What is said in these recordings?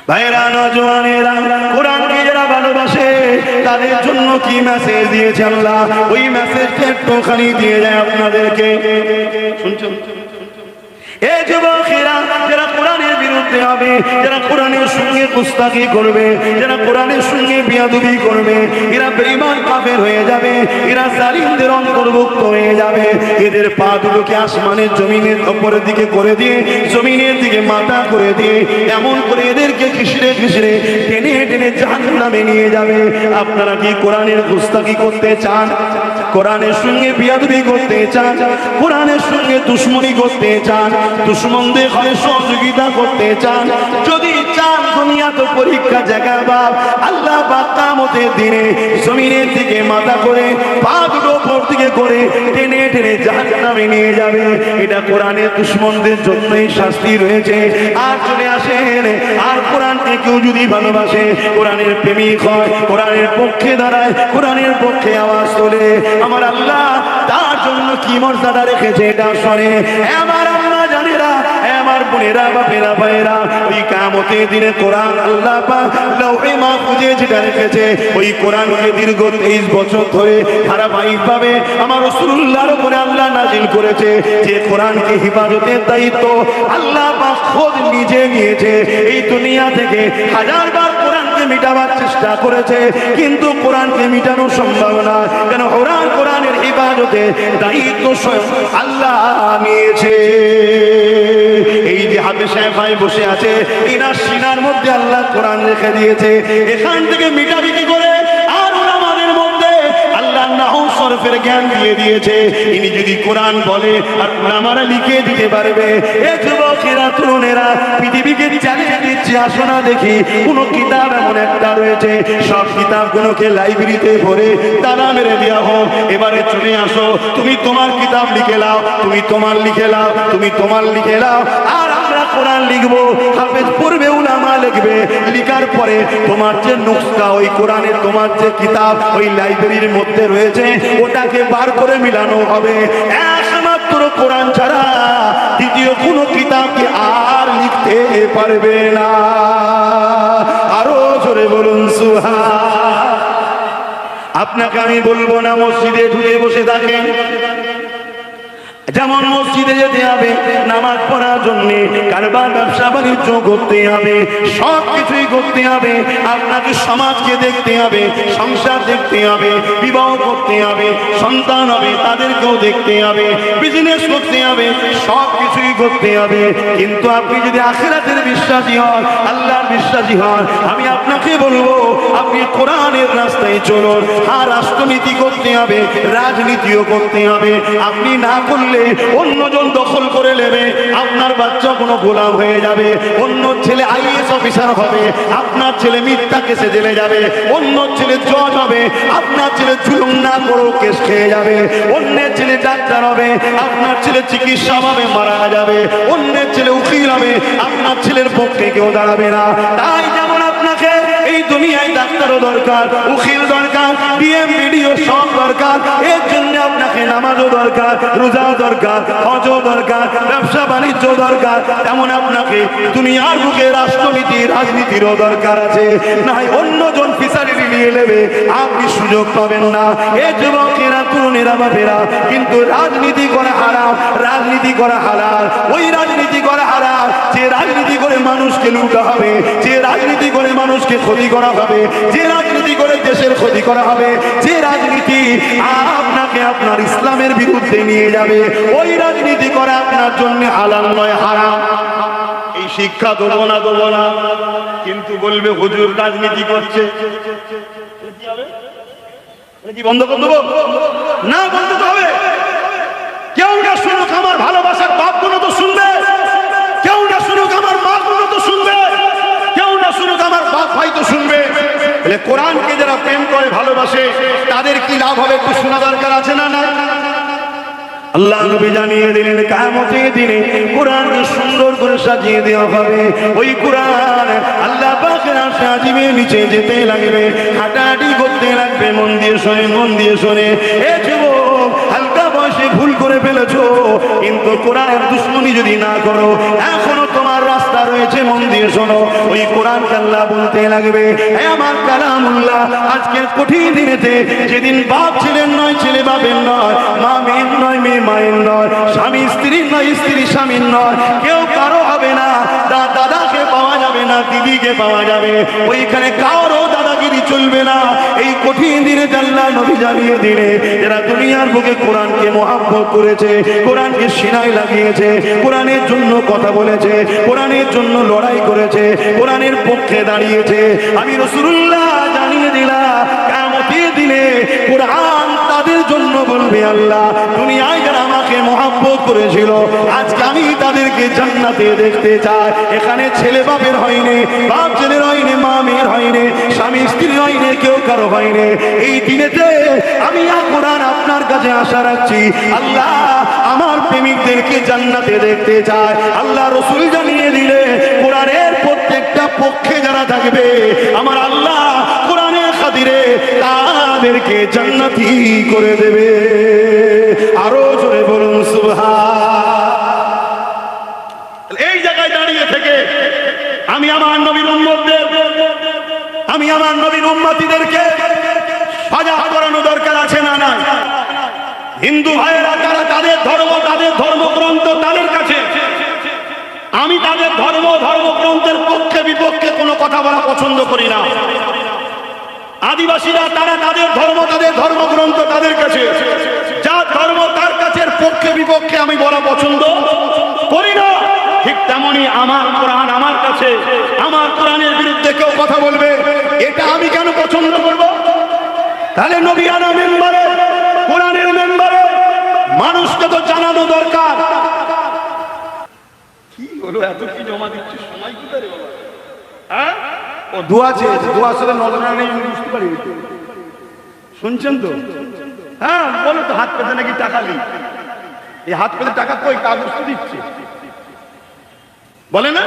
ভাইরা নওজওয়ানেরা, কোরআনকে যারা ভালোবাসে তাদের জন্য কি মেসেজ দিয়েছে আল্লাহ, ওই মেসেজটা একটুখানি দিয়ে যায় আপনাদেরকে। শুনছেন? এ যুবকেরা, যারা কোরআনের বিরুদ্ধে হবে, যারা কোরআনের সঙ্গে গুস্তাখি করবে, যারা কোরআনের সঙ্গে বিয়াদবি করবে, এরা বেঈমান কাফের হয়ে যাবে, এরা জালিমদের অন্তর্ভুক্ত হয়ে যাবে। এদের পা দুটোকে আসমানের জমিনের উপরের দিকে করে দিয়ে, জমিনের দিকে মাথা করে দিয়ে, এমন করে এদেরকে ঘিসড়ে ঘিসড়ে টেনে টেনে জাহান্নামে নিয়ে যাবে। আপনারা কি কোরআনের গুস্তাখি করতে চান? কোরআনের সঙ্গে বিয়াদবি করতে চান? কোরআনের সঙ্গে দুশমনি করতে চান? দুশমনদের হয়ে সহযোগিতা করতে চান? যদি চান, দুনিয়া তো পরীক্ষা জায়গা বাপ। আল্লাহ পাক কিয়ামতের দিনে জমিনের দিকে মাথা করে, পা দুটো উপর দিকে করে টেনে টেনে জাহান্নামে নিয়ে যাবে। এটা কোরআনের দুশমনদের জন্যই শাস্তি রয়েছে। আর চলে আসেন, আর কোরআনকে কেউ যদি ভালোবাসে, কোরআনের প্রেমিক হয়, কোরআনের পক্ষে দাঁড়ায়, কোরআনের পক্ষে আওয়াজ তোলে, আমার আল্লাহ তার জন্য কি মর্যাদা রেখেছে এটা শোনে। আমার আল্লাহ জানেরা, আমার বোনেরা, বাপেরা, ভাইয়েরা, ওই কিয়ামতের দিনে কোরআন আল্লাহ পাক লৌহে মাহফুজে যেটা রেখেছে, ওই কোরআনকে দীর্ঘ 23 বছর ধরে ধারাবাহিকভাবে আমার রাসূলুল্লাহর উপরে আল্লাহ নাজিল করেছে। যে কোরআনকে হিফাজতের দায়িত্ব আল্লাহ পাক খোদ নিজে নিয়েছে। এই দুনিয়া থেকে হাজারবার কোরআনকে মিটাবার চেষ্টা করেছে, কিন্তু কোরআনকে মিটানো সম্ভব না। কেন? কোরআনের হিফাজতের দায়িত্ব স্বয়ং আল্লাহ নিয়েছে। এই যে হাফেজ ভাই বসে আছে, ইনার সিনার মধ্যে আল্লাহ কোরআন রেখে দিয়েছে। এখান থেকে মিটাবি কি করে? আর আমাদের মধ্যে আল্লাহ নাহু সরফের জ্ঞান দিয়ে দিয়েছে। ইনি যদি কোরআন বলে আর আমরা লিখে দিতে পারবে। এ যুবকেরা, তরুণেরা, পৃথিবীকে চ্যালেঞ্জ দিচ্ছি, আসো না দেখি কোন কিতাব এমন একটা রয়েছে, সব কিতাবগুলোকে লাইব্রেরিতে ভরে তালা মেরে দেওয়া হোক। এবারে চলে আসো, তুমি তোমার কিতাব লিখে লাও, তুমি তোমার লিখে লাও, তুমি তোমার লিখে লাও, আর আমরা কোরআন লিখবো। হাফেজ পড়বে, উলামা লিখবে। লিখার পরে তোমার যে নুসখা, ওই কোরআনের তোমার যে কিতাব ওই লাইব্রেরির মধ্যে রয়েছে, ওটাকে বার করে মিলানো হবে। একমাত্র কোরআন ছাড়া দ্বিতীয় কোনো কিতাবকে আর লিখতে পারবে না। আরো জোরে বলুন সুবহান। আপনাকে আমি বলবো না মসজিদে ঢুকে বসে থাকেন। যেমন মসজিদে যেতে হবে নামাজ পড়ার জন্য, কারবার ব্যবসা বাণিজ্য করতে হবে, সব কিছুই করতে হবে। আপনাকে সমাজকে দেখতে হবে, সংসার দেখতে হবে, বিবাহ করতে হবে, সন্তান হবে তাদেরকেও দেখতে হবে, বিজনেস করতে হবে, সব কিছুই করতে হবে। কিন্তু আপনি যদি আখিরাতের বিশ্বাসী হন, আল্লাহর বিশ্বাসী হন, আমি আপনাকে বলবো আপনি কোরআনের রাস্তায় চলুন। আর রাষ্ট্রনীতি করতে হবে, রাজনীতিও করতে হবে। আপনি না করলে অন্যজন দখল করে নেবে, আপনার বাচ্চা কোনো গোলাম হয়ে যাবে। অন্য ছেলে আইএএস অফিসার হবে, আপনার ছেলে মিথ্যা কেসে জেলে যাবে। অন্য ছেলে জজ হবে, আপনার ছেলে জুলুম না করেও কেস খেয়ে যাবে। অন্যের ছেলে ডাক্তার হবে, আপনার ছেলে চিকিৎসা ভাবে মারা যাবে। অন্যের ছেলে উকিল হবে, আপনার ছেলের পক্ষে কেউ দাঁড়াবে না। তাই যেমন আপনাকে এই দুনিয়ায় ডাক্তারও দরকার, উকিল দরকার, ডিএম বিডিও সব দরকার। এর জন্য আপনাকে নামাজও দরকার, রোজা দরকার, হজও দরকার, ব্যবসা বাণিজ্য দরকার। তেমন আপনাকে দুনিয়ার বুকে রাষ্ট্রনীতি, রাজনীতিরও দরকার আছে। নাই অন্যজন ফিসারি নিয়ে নেবে, আপনি সুযোগ পাবেন না। এ যুবকেরা, তরুণেরা, বাপেরা, কিন্তু রাজনীতি করা হারাম, রাজনীতি করা হালাল। ওই রাজনীতি করা হারাম যে রাজনীতি করে মানুষকে লুটা হবে, যে রাজনীতি করে মানুষকে ক্ষতি করা হবে, যে রাজনীতি করে দেশের ক্ষতি করা হবে, যে রাজনীতি আপনাকে আপনার ইসলামের বিরুদ্ধে নিয়ে যাবে, ওই রাজনীতি করা আপনার জন্য হালাল নয়, হারাম। এই শিক্ষা দেবো না, কিন্তু বলবে হুজুর রাজনীতি করছে, কি বন্ধ করে দেবো? না, বন্ধ হবে। কেউ না শুনুক, আমার ভালোবাসার বাপগুলো তো শুনবে, কেউ না শুনুক, আমার মাগুলো তো শুনবে, কেউ না শুনুক, আমার বাপ ভাই তো শুনবে। কোরআনকে যারা প্রেম করে, ভালোবাসে, তাদের কি লাভ হবে একটু শোনা দরকার আছে না? না, আল্লাহ নবী জানিয়ে দিলেন কিয়ামতের দিনে কোরআনকে সুন্দর করে সাজিয়ে দেওয়া হবে। ওই কোরআন আল্লাহ পাকের আরশে আজিমের নিচে যেতে লাগবে, হাঁটাহাঁটি করতে লাগবে। মন দিয়ে শোনে, মন দিয়ে শোনে। এ যুবক, হালকা বয়সে ভুল করে ফেলেছো, কিন্তু কোরআনের দুশমনি যদি না করো, এখনো তোমার রাস্তা কথা রয়েছে, মন দিয়ে শোনো। ওই কোরআনকে আল্লাহ বলতে লাগবে, হে আমার কালামুল্লাহ, আজকের কঠিন দিনেতে যেদিন বাপ ছেলের নয়, ছেলে বাপের নয়, মা মেয়ের নয়, মেয়ে মায়ের নয়, স্বামী স্ত্রীর নয়, স্ত্রী স্বামীর নয়, কেউ কারো হবে না, দাদাকে পাওয়া যাবে না, দিদিকে পাওয়া যাবে, ওইখানে কারো দাদাগিরি চলবে না। এই কঠিন দিনে আল্লাহ নবী জানিয়ে দিলে যারা দুনিয়ার বুকে কোরআনকে মহব্বত করেছে, কোরআনকে সিনায় লাগিয়েছে, কোরআনের জন্য কথা বলেছে, কোরআনের জন্য লড়াই করেছে, কোরআনের পক্ষে দাঁড়িয়েছে, আমি রাসূলুল্লাহ জানিয়ে দিলাম কিয়ামতের দিনে কোরআন তাদের জন্য বলবে, আল্লাহ দুনিয়ায় যারা আমাকে মহব্বত করেছিল, আজকে আমি তাদেরকে জান্নাতে দেখতে চাই। এখানে ছেলে বাপের হয়নি, বাপ ছেলের হয়নি, মা মেয়ের হয়নি, স্বামী স্ত্রীর হয়নি, কেউ কারো হয়নি। এই দিনেতে আমি কোরআন আপনার কাছে আশা রাখছি, আল্লাহ আমার প্রেমিকদেরকে জান্নাতে দেখতে চায়। আল্লাহ রাসূল জানিয়ে দিলে কোরআনের প্রত্যেকটা পক্ষে যারা থাকবে, আমার আল্লাহ কোরআনের খাতিরে তাদেরকে জান্নাতি করে দেবে। আরো জোরে বলুন সুবহান। এই জায়গায় দাঁড়িয়ে থেকে আমি আমার নবীর উম্মতদের, আমি আমার নবীর উম্মতিদেরকে সাজা করানো দরকার আছে না নাই? হিন্দু ভাইয়েরা তারা তাদের ধর্ম, তাদের ধর্মগ্রন্থ তাদের কাছে, আমি তাদের ধর্মগ্রন্থের পক্ষে বিপক্ষে কোনো কথা বলা পছন্দ করি না। আদিবাসীরা তারা তাদের ধর্ম, তাদের ধর্মগ্রন্থ তাদের কাছে, যার ধর্ম তার কাছে পক্ষে বিপক্ষে আমি বলা পছন্দ করি না। ঠিক তেমনি আমার কোরআন আমার কাছে, আমার কোরআনের বিরুদ্ধে কেউ কথা বলবে, এটা আমি কেন পছন্দ করব? তাহলে নবিয়ানা মেম্বারে, কোরআনের মেম্বারে মানুষকে তো জানানো দরকার। কি হলো, এত কি জমা দিচ্ছে, সময় কোথায় রে বাবা? হ্যাঁ, ও দোয়া চেয়েছে, দোয়া সাথে নজরা নেই, বুঝতে পারি। শুনছেন তো? হ্যাঁ, বলো তো, হাত পেতে নাকি টাকা নেই। এই হাত পেতে টাকা কই? কাগজ তো দিচ্ছে, বলে না?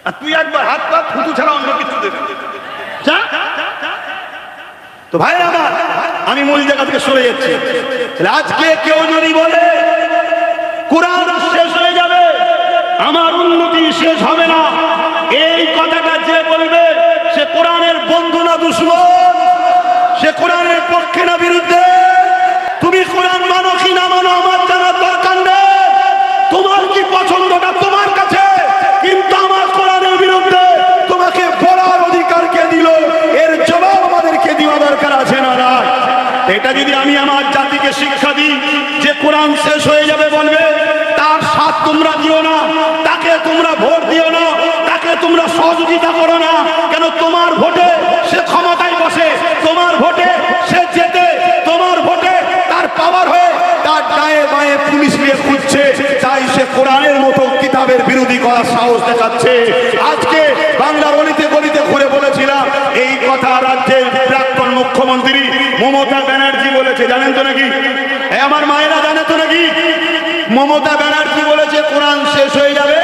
আর তুই একবার হাত পা ফুটু ছাড়া অন্য কিছু দেবে। তো ভাই আমার, আমি মূল জায়গা থেকে সরে যাচ্ছি। আজকে কেউ যদি বলে কোরআন শেষ হয়ে যাবে, আমার উন্নতি শেষ হবে না, এই কথাটা যে বলবে সে কোরআনের বন্ধু না দুশমন? সে কোরআনের পক্ষে না বিরুদ্ধে? তুমি কোরআন মানো কি না মানো আমার জানার দরকার নেই। তোমার কি পছন্দটা তোমার কাছে, কিন্তু আমার কোরআনের বিরুদ্ধে তোমাকে বলার অধিকার কে দিল, এর জবাব আমাদেরকে দেওয়া দরকার আছে না না? এটা যদি আমি আমার জাতিকে শিক্ষা দিই যে কোরআন শেষ হয়ে যাবে বলবে, তার সাথ তোমরা দিও না, তাকে তোমরা ভোট দিও না, তাকে তোমরা সহযোগিতা করো না। কেন? তোমার ভোটে সে ক্ষমতায় বসে, তোমার ভোটে সে জেতে, তোমার ভোটে তার পাওয়ার হয়ে তার ডায়ে বায়ে পুলিশ নিয়ে খুঁজছে, তাই সে কোরআনের মতো কিতাবের বিরোধী করার সাহস দেখাচ্ছে। আজকে বাংলার অলিতে গলিতে ঘুরে বলেছিলাম এই কথা, রাজ্যের প্রাক্তন মুখ্যমন্ত্রী মমতা ব্যানার্জি বলেছে, জানেন তো নাকি? আমার মায়েরা জানে তো নাকি? মমতা ব্যানার্জি বলেছে কোরআন শেষ হয়ে যাবে,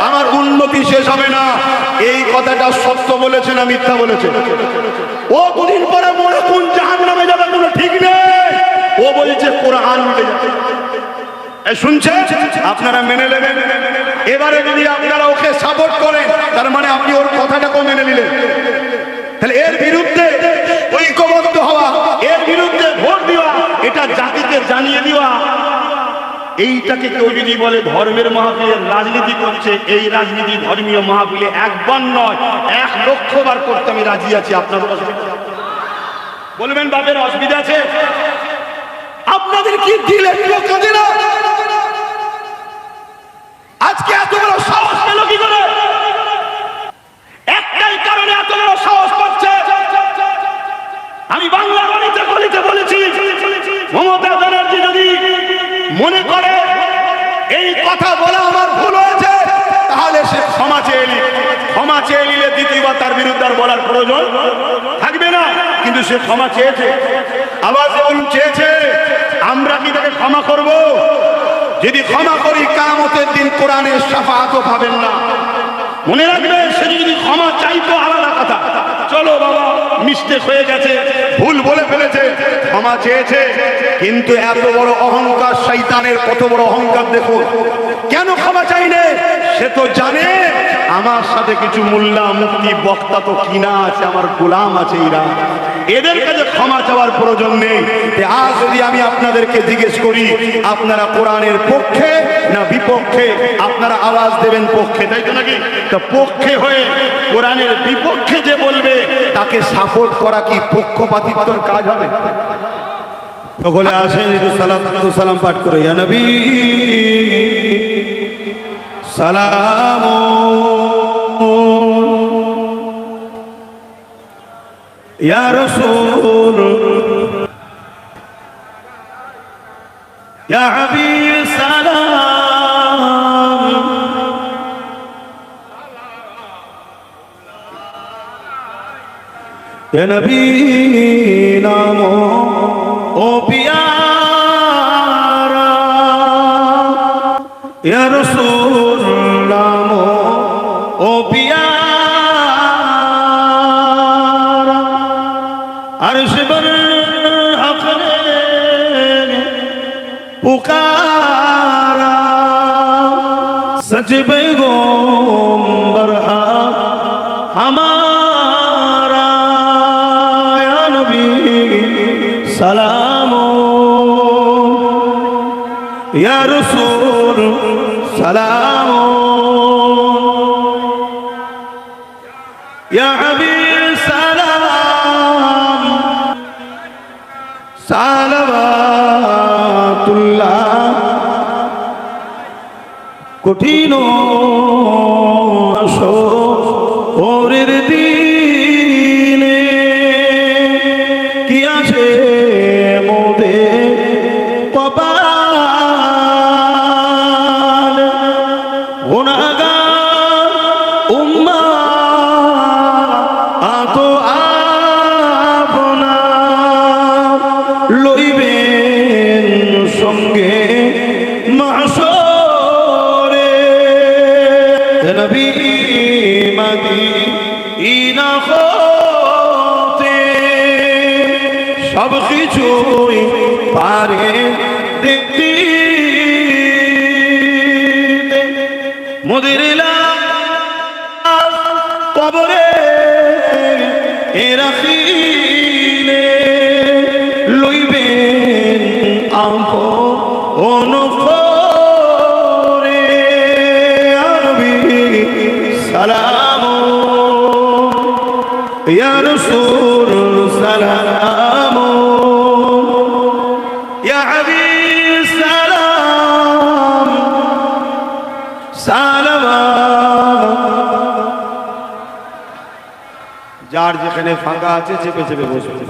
আমার উন্নতি শেষ হবে না। এই কথাটা সত্য বলেছে না মিথ্যা বলেছে? ও দুদিন পরে মনে কোন জাহান্নামে যাবে কোনো ঠিক নেই, ও বলছে কোরআন উঠে যাবে। শুনছেন? আপনারা মেনে নেবেন। এবারে যদি আপনারা ওকে সাপোর্ট করেন, তার মানে আপনি ওর কথাটাকেও মেনে নিলেন। তাহলে এর বিরুদ্ধে ঐক্যবদ্ধ হওয়া, এর বিরুদ্ধে ভোট দেওয়া, এটা জাতিকে জানিয়ে দেওয়া। এইটাকে কেউ যদি বলে ধর্মের মাহফিলে রাজনীতি করছে, এই রাজনীতি ধর্মীয় মাহফিলে একবার নয় 1,00,000 বার করতে আমি রাজি আছি। আপনাদের অসুবিধা? বলবেন বাপের অসুবিধা আছে? আপনাদের কি দিল একটু কাঁদে না? আজকে এত বড় সাহস পেল কি করে? একটাই কারণে এত বড় সাহস পাচ্ছে। আমি বাংলার অলিতে গলিতে বলেছি, মমতা ব্যানার্জি যদি মনে করে এই কথা বলা আমার ভুল হয়েছে, তাহলে সে ক্ষমা চেয়ে নিল। ক্ষমা চেয়ে নিলে দ্বিতীয়বার তার বিরুদ্ধে আর বলার প্রয়োজন থাকবে না। কিন্তু সে ক্ষমা চেয়েছে, আবার যখন চেয়েছে, আমরা কি তাকে ক্ষমা করব? যদি ক্ষমা করি, কিয়ামতের দিন কোরআনের শাফাআতও পাবেন না। মনে রাখবে, সে যদি ক্ষমা চাইতো আলাদা কথা, চলো বাবা মিস্টেক হয়ে গেছে, ভুল বলে ফেলেছে, ক্ষমা চেয়েছে। কিন্তু এত বড় অহংকার, শয়তানের কত বড় অহংকার দেখো। কেন ক্ষমা চাইলে? সে তো জানে আমার সাথে কিছু মোল্লা মুফতি বক্তা তো কিনা আছে, আমার গোলাম আছে, এদের কাছে ক্ষমা চাওয়ার প্রয়োজন নেই। আজ যদি আমি আপনাদেরকে জিজ্ঞেস করি আপনারা কোরআনের পক্ষে না বিপক্ষে, আপনারা আওয়াজ দেবেন পক্ষে, তাই তো নাকি? তো পক্ষে হয়ে কোরআনের বিপক্ষে যে বলবে তাকে সাপোর্ট করা কি পক্ষপাতিত্বর কাজ হবে? সকলে আসেন একটু সালাম পাঠ করে, ইয়া নবী সালাম, ইয়া রাসূল, ইয়া হাবিব সালাম, ইয়া নবী নাম ও পিয়ারা, ইয়া রাসূল নাম ও পিয়ারা, अर्श पर हक ने पुकारा, सच पैगंबर हमारा, या नबी सलाम, या रसूल सलाम, या हबीब सलाम, সালাওয়াতুল্লাহ। কঠিন শোরের দিনে কি আছে মোদের কপাল, গুনাহগার উম্মাহ আতো আপনা লইবেন সঙ্গে মাহশরে, নবী মদিনা হতে সব কিছুই পারে দেখতে, মোদের লাশ কবরে রাখিলে লইবেন আপন করে, নবী সালাম, ইয়া রাসূল সালাম, ইয়া হাবিব সালাম, সালাম। যার যেখানে ফাঁকা আছে চেপে চেপে বসে।